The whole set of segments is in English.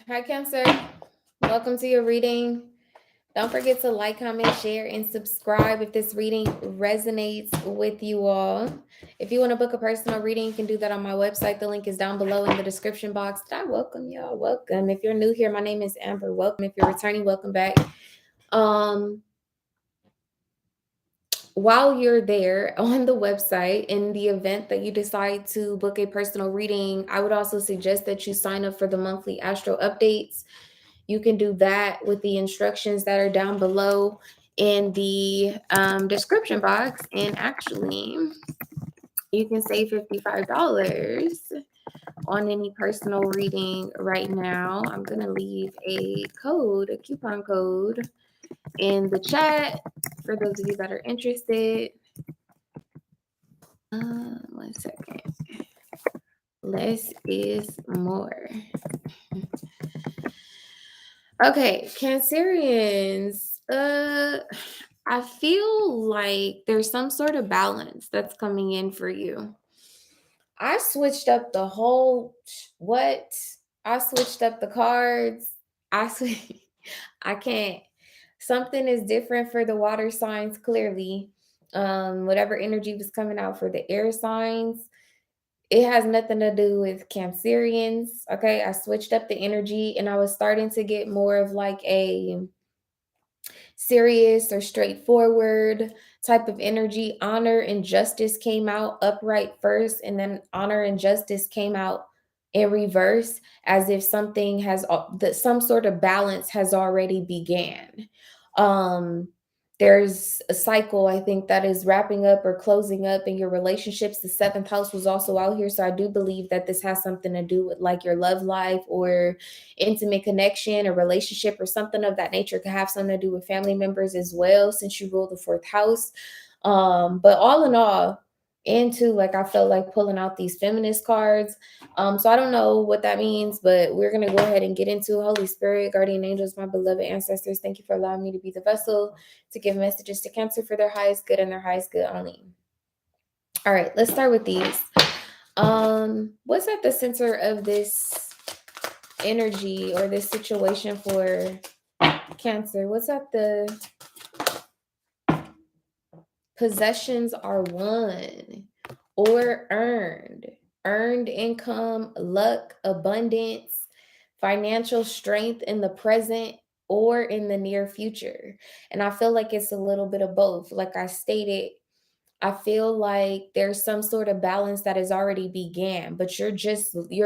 Hi, Cancer. Welcome to your reading. Don't forget to like, comment, share, and subscribe if this reading resonates with you all. If you want to book a personal reading, you can do that on my website. The link is down below in the description box. I welcome y'all. Welcome. If you're new here, my name is Amber. Welcome. If you're returning, welcome back. While you're there on the website, in the event that you decide to book a personal reading, I would also suggest that you sign up for the monthly astro updates. You can do that with the instructions that are down below in the description box. And actually, you can save $55 on any personal reading right now. I'm going to leave a coupon code in the chat for those of you that are interested. 1 second. Less is more. Okay, Cancerians. I feel like there's some sort of balance that's coming in for you. I switched up the whole I switched up the cards. I can't. Something is different for the water signs, clearly. Whatever energy was coming out for the air signs, it has nothing to do with Cancerians. Okay, I switched up the energy and I was starting to get more of like a serious or straightforward type of energy. Honor and justice came out upright first, and then honor and justice came out in reverse, as if something has that some sort of balance has already began. There's a cycle, I think, that is wrapping up or closing up in your relationships. The seventh house was also out here, so I do believe that this has something to do with like your love life or intimate connection or relationship or something of that nature. Could have something to do with family members as well, since you rule the fourth house. But all in all, into like I felt like pulling out these feminist cards. So I don't know what that means, but we're gonna go ahead and get into Holy Spirit, guardian angels, my beloved ancestors. Thank you for allowing me to be the vessel to give messages to Cancer for their highest good and their highest good only. All right, let's start with these. What's at the center of this energy or this situation for Cancer? What's at the possessions are won or earned income, luck, abundance, financial strength in the present or in the near future. And I feel like it's a little bit of both. Like I stated, I feel like there's some sort of balance that has already began, but you're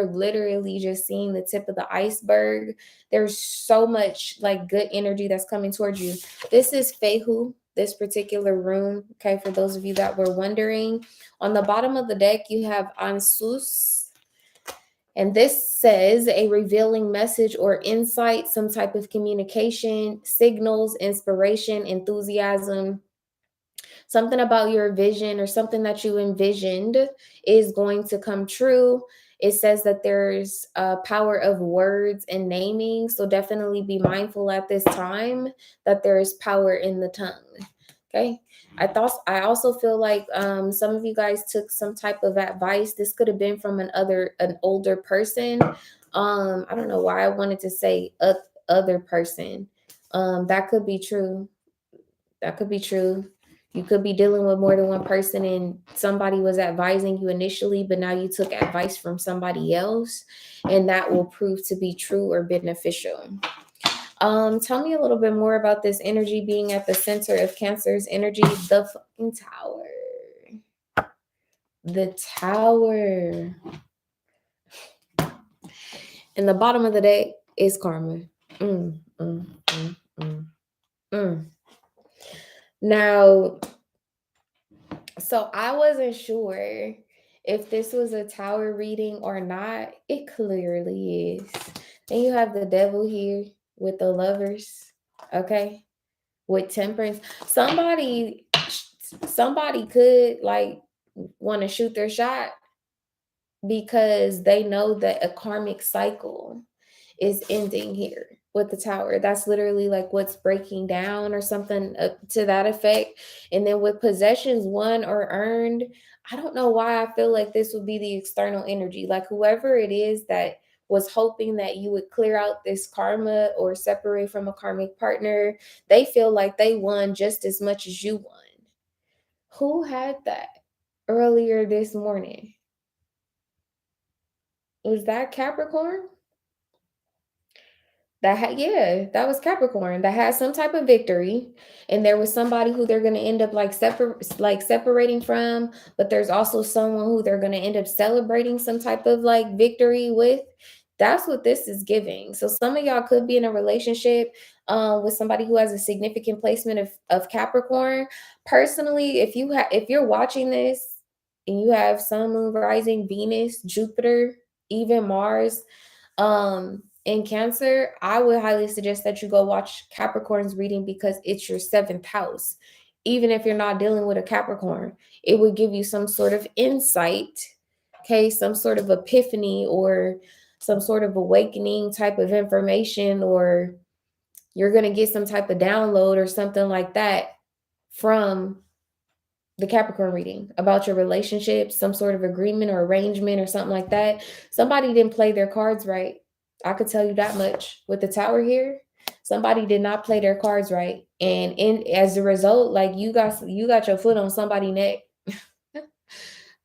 literally just seeing the tip of the iceberg. There's so much like good energy that's coming towards you. This is Fehu, this particular room. Okay, for those of you that were wondering, on the bottom of the deck, you have Ansus. And this says a revealing message or insight, some type of communication, signals, inspiration, enthusiasm. Something about your vision or something that you envisioned is going to come true. It says that there's a power of words and naming. So definitely be mindful at this time that there is power in the tongue. Okay. I also feel like some of you guys took some type of advice. This could have been from an older person. I don't know why I wanted to say other person. That could be true. That could be true. You could be dealing with more than one person and somebody was advising you initially, but now you took advice from somebody else, and that will prove to be true or beneficial. Tell me a little bit more about this energy being at the center of Cancer's energy. The fucking tower. The tower. And the bottom of the deck is karma. Now, so I wasn't sure if this was a tower reading or not. It clearly is. Then you have the devil here with the lovers, okay? With temperance. Somebody could like want to shoot their shot because they know that a karmic cycle is ending here with the tower. That's literally like what's breaking down or something to that effect. And then with possessions won or earned, I don't know why I feel like this would be the external energy. Like whoever it is that was hoping that you would clear out this karma or separate from a karmic partner. They feel like they won just as much as you won. Who had that earlier this morning? Was that Capricorn? That was Capricorn that had some type of victory, and there was somebody who they're going to end up like separating from, but there's also someone who they're going to end up celebrating some type of like victory with. That's what this is giving. So some of y'all could be in a relationship with somebody who has a significant placement of Capricorn. Personally, if you're watching this and you have Sun, Moon, Rising, Venus, Jupiter, even Mars in Cancer, I would highly suggest that you go watch Capricorn's reading because it's your 7th house. Even if you're not dealing with a Capricorn, it would give you some sort of insight, okay, some sort of epiphany or some sort of awakening type of information, or you're going to get some type of download or something like that from the Capricorn reading about your relationship, some sort of agreement or arrangement or something like that. Somebody didn't play their cards right. I could tell you that much. With the Tower here, somebody did not play their cards right. And as a result, like you got your foot on somebody's neck.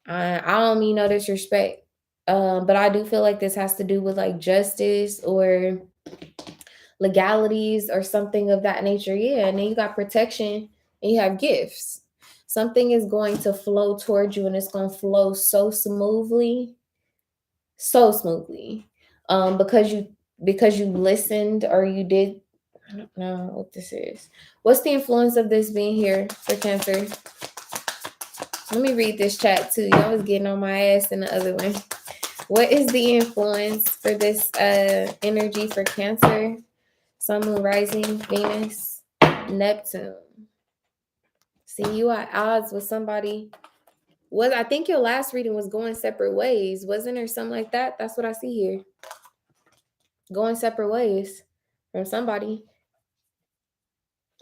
I don't mean no disrespect. But I do feel like this has to do with like justice or legalities or something of that nature. Yeah. And then you got protection and you have gifts. Something is going to flow towards you and it's going to flow so smoothly, because you listened or you did. I don't know what this is. What's the influence of this being here for Cancer? Let me read this chat too. Y'all was getting on my ass in the other one. What is the influence for this energy for Cancer? Sun, Moon, Rising, Venus, Neptune. See, you at odds with somebody. I think your last reading was going separate ways, wasn't there? Something like that. That's what I see here. Going separate ways from somebody.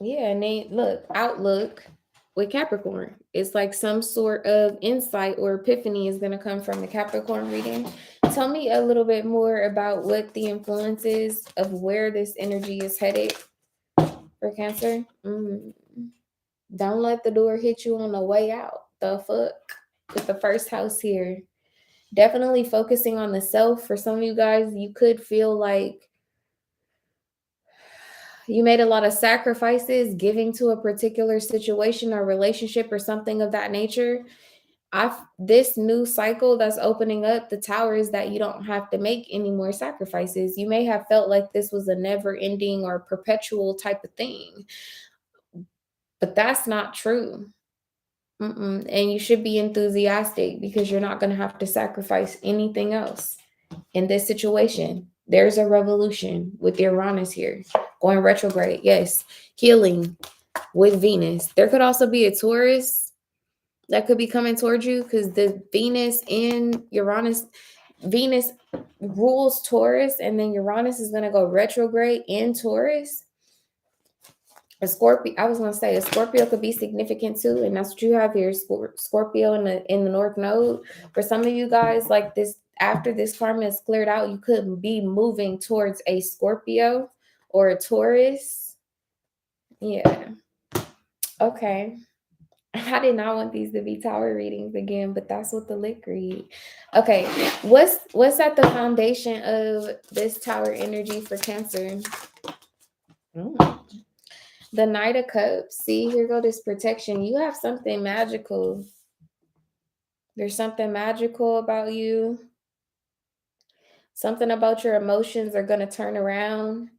Yeah, and they look, outlook with Capricorn. It's like some sort of insight or epiphany is going to come from the Capricorn reading. Tell me a little bit more about what the influence is of where this energy is headed for Cancer. Don't let the door hit you on the way out. The fuck? With the first house here. Definitely focusing on the self. For some of you guys, you could feel like you made a lot of sacrifices giving to a particular situation or relationship or something of that nature. This new cycle that's opening up, the Tower, is that you don't have to make any more sacrifices. You may have felt like this was a never ending or perpetual type of thing, but that's not true. And you should be enthusiastic because you're not going to have to sacrifice anything else in this situation. There's a revolution with Uranus here going retrograde. Yes, healing with Venus. There could also be a Taurus that could be coming towards you because the Venus in Uranus, Venus rules Taurus, and then Uranus is going to go retrograde in Taurus. A Scorpio, I was going to say a Scorpio could be significant too, and that's what you have here. Scorpio in the North Node. For some of you guys, like this, after this karma is cleared out, you could be moving towards a Scorpio or a Taurus. Yeah. Okay. I did not want these to be Tower readings again, but that's what the lick read. Okay. What's at the foundation of this Tower energy for Cancer? The Knight of Cups. See, here go this protection. You have something magical. There's something magical about you. Something about your emotions are going to turn around.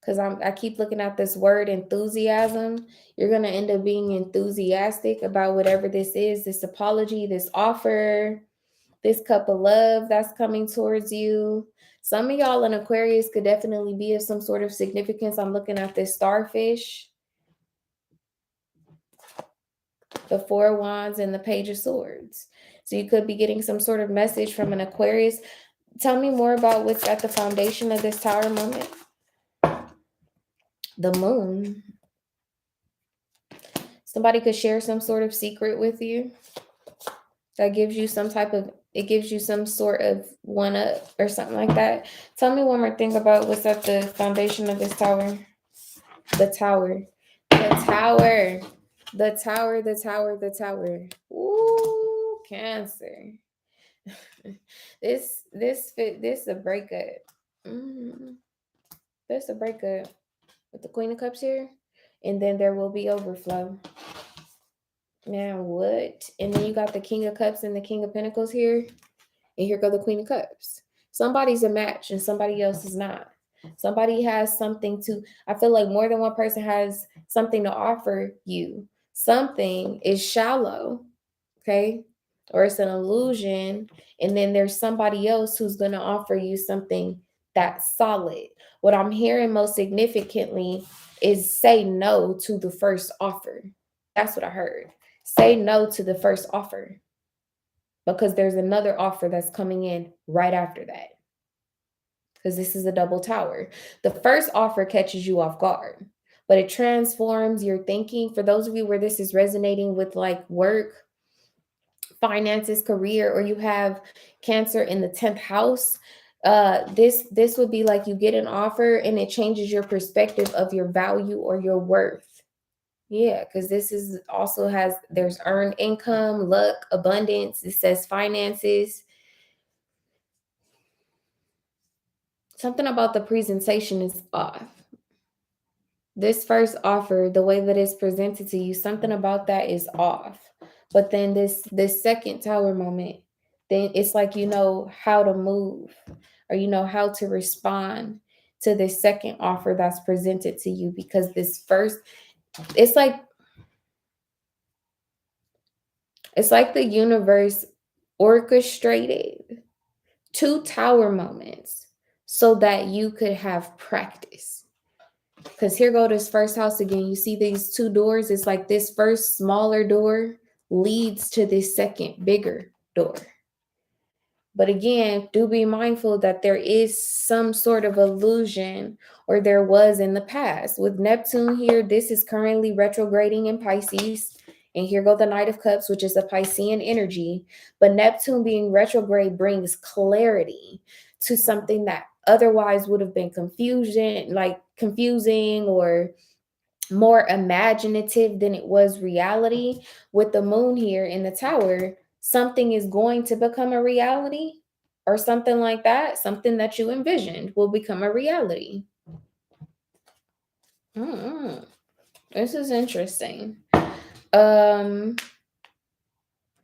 Because I keep looking at this word enthusiasm. You're going to end up being enthusiastic about whatever this is, this apology, this offer, this cup of love that's coming towards you. Some of y'all in Aquarius could definitely be of some sort of significance. I'm looking at this starfish, the Four of Wands, and the Page of Swords. So you could be getting some sort of message from an Aquarius. Tell me more about what's at the foundation of this Tower moment. The Moon. Somebody could share some sort of secret with you that gives you some type of It gives you some sort of one up or something like that. Tell me one more thing about what's at the foundation of this tower. The tower. The tower. The tower, the tower, the tower. Ooh, Cancer. This a breakup. This a breakup with the Queen of Cups here. And then there will be overflow. Now what? And then you got the King of Cups and the King of Pentacles here. And here go the Queen of Cups. Somebody's a match and somebody else is not. Somebody has something to, I feel like more than one person has something to offer you. Something is shallow, okay? Or it's an illusion. And then there's somebody else who's going to offer you something that's solid. What I'm hearing most significantly is say no to the first offer. That's what I heard. Say no to the first offer, because there's another offer that's coming in right after that. Because this is a double tower. The first offer catches you off guard, but it transforms your thinking. For those of you where this is resonating with like work, finances, career, or you have Cancer in the 10th house, this would be like you get an offer and it changes your perspective of your value or your worth. Yeah, because this is also there's earned income, luck, abundance. It says finances. Something about the presentation is off. This first offer, the way that it's presented to you, something about that is off. But then this second tower moment, then it's like you know how to move, or you know how to respond to this second offer that's presented to you, because this first, it's like the universe orchestrated two tower moments so that you could have practice. Because here go this first house again. You see these two doors? It's like this first smaller door leads to this second bigger door. But again, do be mindful that there is some sort of illusion, or there was in the past. With Neptune here, this is currently retrograding in Pisces. And here go the Knight of Cups, which is a Piscean energy. But Neptune being retrograde brings clarity to something that otherwise would have been confusing or more imaginative than it was reality. With the moon here in the tower, something is going to become a reality, or something like that. Something that you envisioned will become a reality. This is interesting.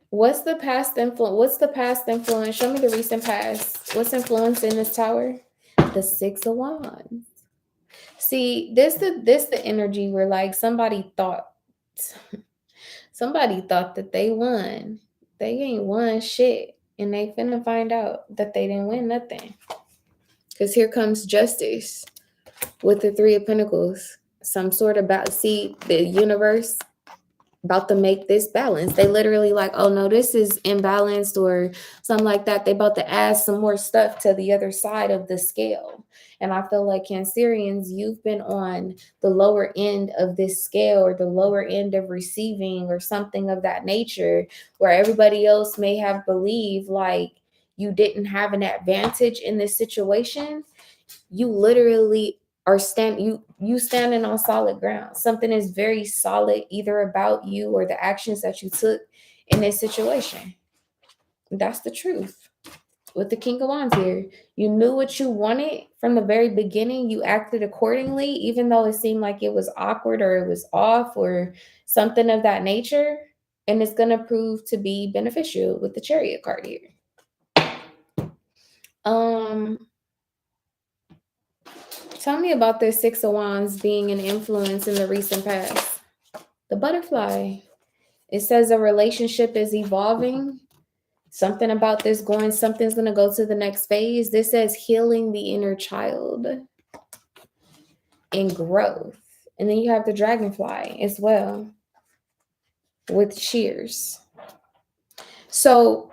What's the past influence? Show me the recent past. What's influence in this tower? The Six of Wands. See, this the energy where like somebody thought that they won. They ain't won shit, and they finna find out that they didn't win nothing. Because here comes Justice with the Three of Pentacles. Some sort of the universe about to make this balance. They literally like, oh no, this is imbalanced or something like that. They about to add some more stuff to the other side of the scale. And I feel like Cancerians, you've been on the lower end of this scale, or the lower end of receiving, or something of that nature, where everybody else may have believed like you didn't have an advantage in this situation. You literally are standing on solid ground. Something is very solid either about you or the actions that you took in this situation. That's the truth. With the King of Wands here, you knew what you wanted from the very beginning. You acted accordingly, even though it seemed like it was awkward or it was off or something of that nature. And it's going to prove to be beneficial with the Chariot card here. Tell me about this Six of Wands being an influence in the recent past. The butterfly. It says a relationship is evolving. Something about this something's going to go to the next phase. This says healing the inner child and growth. And then you have the dragonfly as well with cheers. So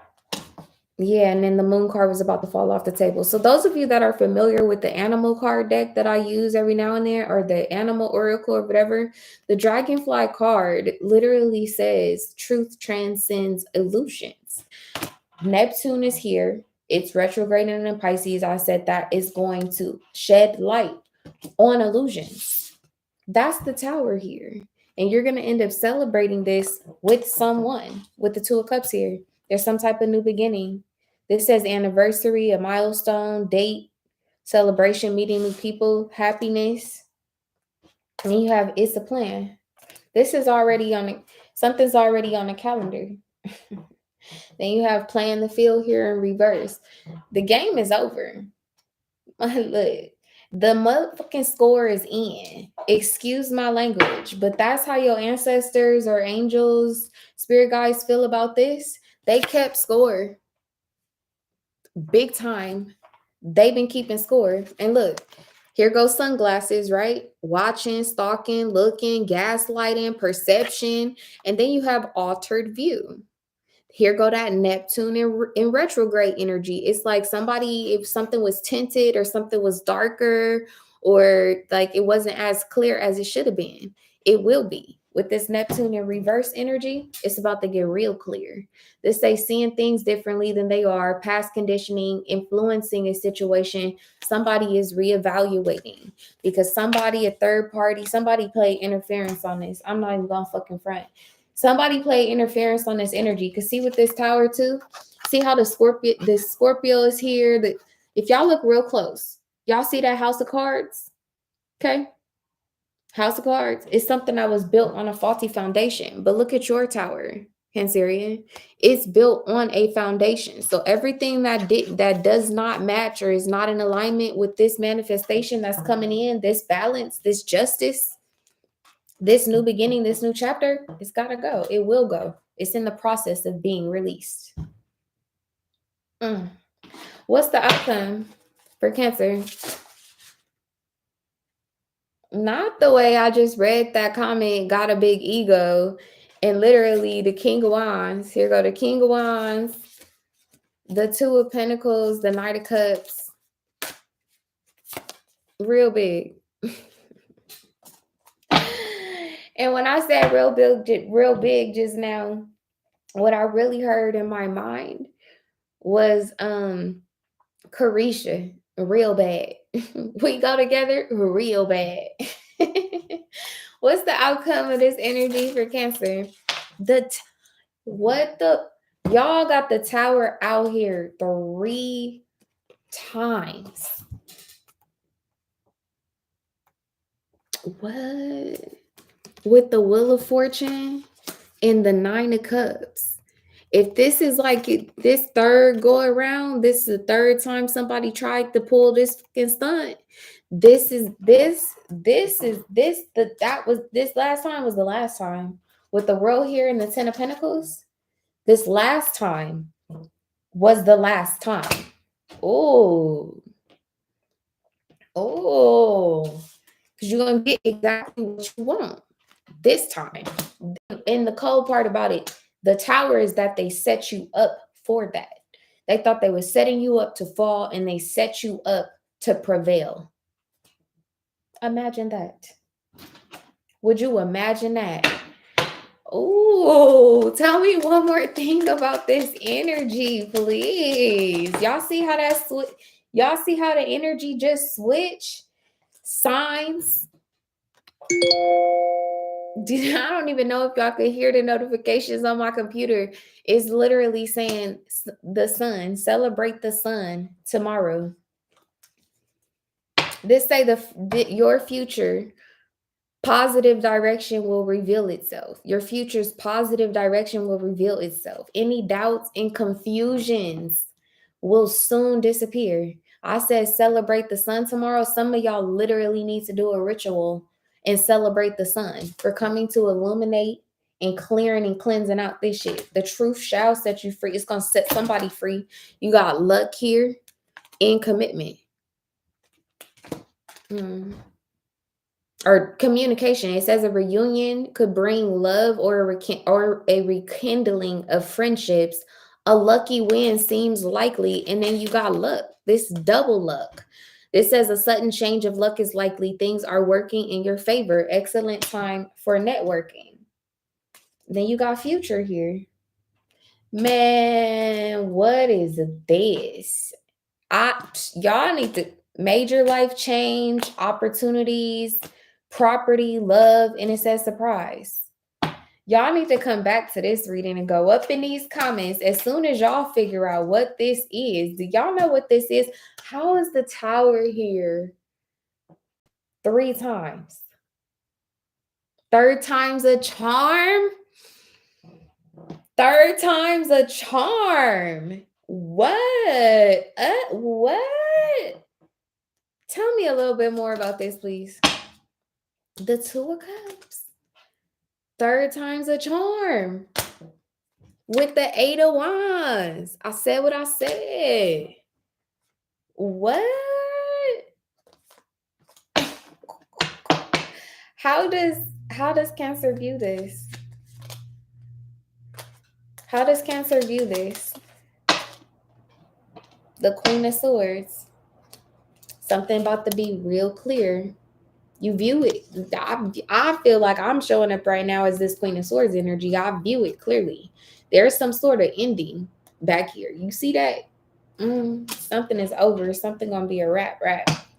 yeah, and then the moon card was about to fall off the table. So those of you that are familiar with the animal card deck that I use every now and then, or the animal oracle or whatever, the dragonfly card literally says truth transcends illusions. Neptune is here. It's retrograding in Pisces. I said that is going to shed light on illusions. That's the Tower here. And you're going to end up celebrating this with someone, with the Two of Cups here. There's some type of new beginning. This says anniversary, a milestone, date, celebration, meeting new people, happiness. And you have it's a plan. This is already something's already on the calendar. Then you have playing the field here in reverse. The game is over. Look, the motherfucking score is in. Excuse my language, but that's how your ancestors or angels, spirit guides feel about this. They kept score big time. They've been keeping score. And look, here goes sunglasses, right? Watching, stalking, looking, gaslighting, perception. And then you have altered view. Here go that Neptune in retrograde energy. It's like somebody, if something was tinted or something was darker or like it wasn't as clear as it should have been, it will be. With this Neptune in reverse energy, it's about to get real clear. This say seeing things differently than they are, past conditioning, influencing a situation. Somebody is reevaluating because somebody, a third party, somebody played interference on this. I'm not even gonna fucking front. Somebody played interference on this energy. Cause see with this Tower too, see how the Scorpio is here. If y'all look real close, y'all see that House of Cards? Okay. House of Cards is something that was built on a faulty foundation. But look at your Tower, Cancerian. It's built on a foundation. So everything that does not match or is not in alignment with this manifestation that's coming in, this balance, this justice, this new beginning, this new chapter, it's got to go. It will go. It's in the process of being released. What's the outcome for Cancer? Not the way I just read that comment, got a big ego, and literally the King of Wands. Here go the King of Wands, the Two of Pentacles, the Knight of Cups. Real big. And when I said real big just now, what I really heard in my mind was Carisha, real bad. We go together real bad. What's the outcome of this energy for Cancer? Y'all got the Tower out here 3 times. What? With the Wheel of Fortune and the Nine of Cups. If this is like this third go around, this is the third time somebody tried to pull this fucking stunt. This last time was the last time. With the World here and the Ten of Pentacles, this last time was the last time. Oh. Because you're going to get exactly what you want this time. And the cold part about it, the Tower is that they set you up for that. They thought they were setting you up to fall and they set you up to prevail. Imagine that. Would you imagine that? Oh, tell me one more thing about this energy, please. Y'all see how y'all see how the energy just switch signs? I don't even know if y'all could hear the notifications on my computer. It's literally saying the sun, celebrate the sun tomorrow. This say your future positive direction will reveal itself. Your future's positive direction will reveal itself. Any doubts and confusions will soon disappear. I said celebrate the sun tomorrow. Some of y'all literally need to do a ritual and celebrate the sun for coming to illuminate and clearing and cleansing out this shit. The truth shall set you free. It's going to set somebody free. You got luck here and commitment. Or communication. It says a reunion could bring love or a rekindling of friendships. A lucky win seems likely, and then you got luck. This double luck. It says a sudden change of luck is likely. Things are working in your favor. Excellent time for networking. Then you got future here. Man, what is this? Y'all need to major life change, opportunities, property, love, and it says surprise. Y'all need to come back to this reading and go up in these comments as soon as y'all figure out what this is. Do y'all know what this is? How is the tower here 3 times? Third time's a charm? Third time's a charm. What? What? Tell me a little bit more about this, please. The 2 of Cups. Third time's a charm. With the 8 of Wands. I said what I said. What? How does Cancer view this? How does Cancer view this? The Queen of Swords. Something about to be real clear. You view it. I feel like I'm showing up right now as this Queen of Swords energy. I view it clearly. There's some sort of ending back here. You see that? Something is over. Something gonna be a wrap.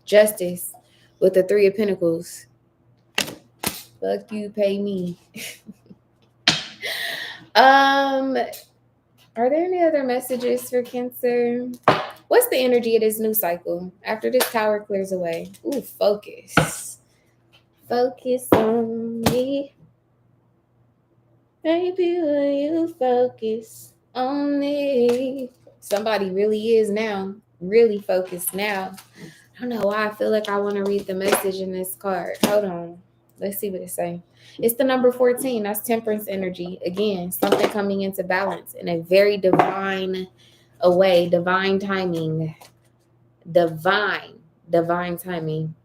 Justice with the 3 of Pentacles. Fuck you, pay me. Are there any other messages for Cancer? What's the energy of this new cycle after this tower clears away? Ooh, focus. Focus on me. Baby, will you focus on me? Somebody really is now. Really focused now. I don't know why I feel like I want to read the message in this card. Hold on. Let's see what it says. It's the number 14. That's Temperance energy. Again, something coming into balance in a very divine way. Divine timing. Divine timing.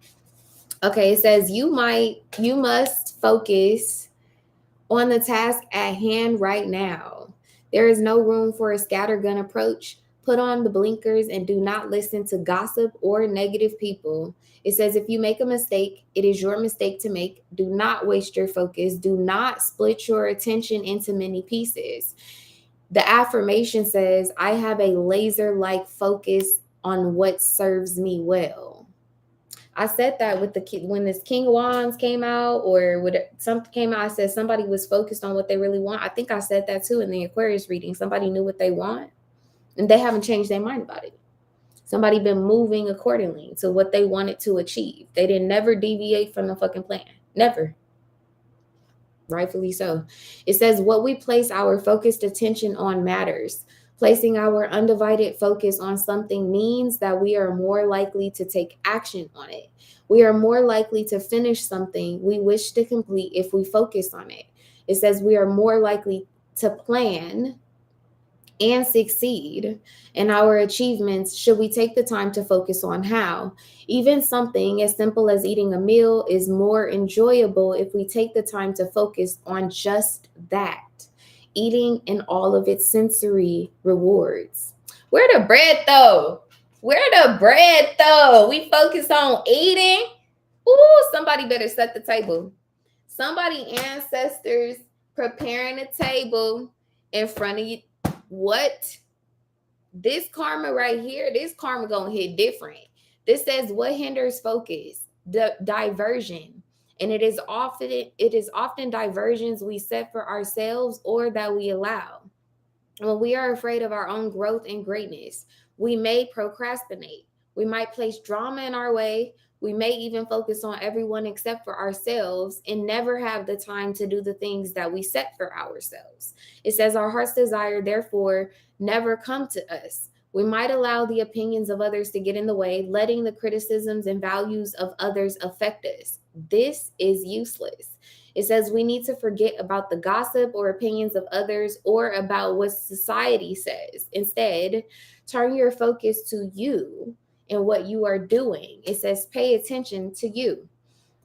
Okay, it says you must focus on the task at hand right now. There is no room for a scattergun approach. Put on the blinkers and do not listen to gossip or negative people. It says if you make a mistake, it is your mistake to make. Do not waste your focus. Do not split your attention into many pieces. The affirmation says, I have a laser-like focus on what serves me well. I said that with when this King of Wands came out, or when something came out, I said somebody was focused on what they really want. I think I said that too in the Aquarius reading. Somebody knew what they want, and they haven't changed their mind about it. Somebody been moving accordingly to what they wanted to achieve. They didn't never deviate from the fucking plan. Never. Rightfully so. It says what we place our focused attention on matters. Placing our undivided focus on something means that we are more likely to take action on it. We are more likely to finish something we wish to complete if we focus on it. It says we are more likely to plan and succeed in our achievements should we take the time to focus on how. Even something as simple as eating a meal is more enjoyable if we take the time to focus on just that. Eating and all of its sensory rewards. Where the bread though? Where the bread though? We focus on eating. Ooh, somebody better set the table. Somebody ancestors preparing a table in front of you. What? This karma right here, this karma gonna hit different. This says what hinders focus? Diversion. And it is often diversions we set for ourselves or that we allow. When we are afraid of our own growth and greatness, we may procrastinate. We might place drama in our way. We may even focus on everyone except for ourselves and never have the time to do the things that we set for ourselves. It says our heart's desire, therefore, never come to us. We might allow the opinions of others to get in the way, letting the criticisms and values of others affect us. This is useless. It says we need to forget about the gossip or opinions of others or about what society says. Instead, turn your focus to you and what you are doing. It says pay attention to you.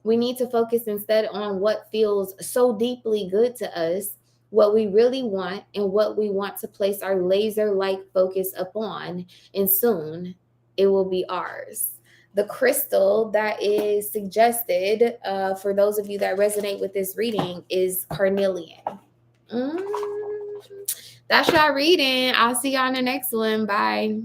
We need to focus instead on what feels so deeply good to us, what we really want, and what we want to place our laser-like focus upon, and soon it will be ours. The crystal that is suggested for those of you that resonate with this reading is carnelian. That's y'all reading. I'll see y'all in the next one. Bye.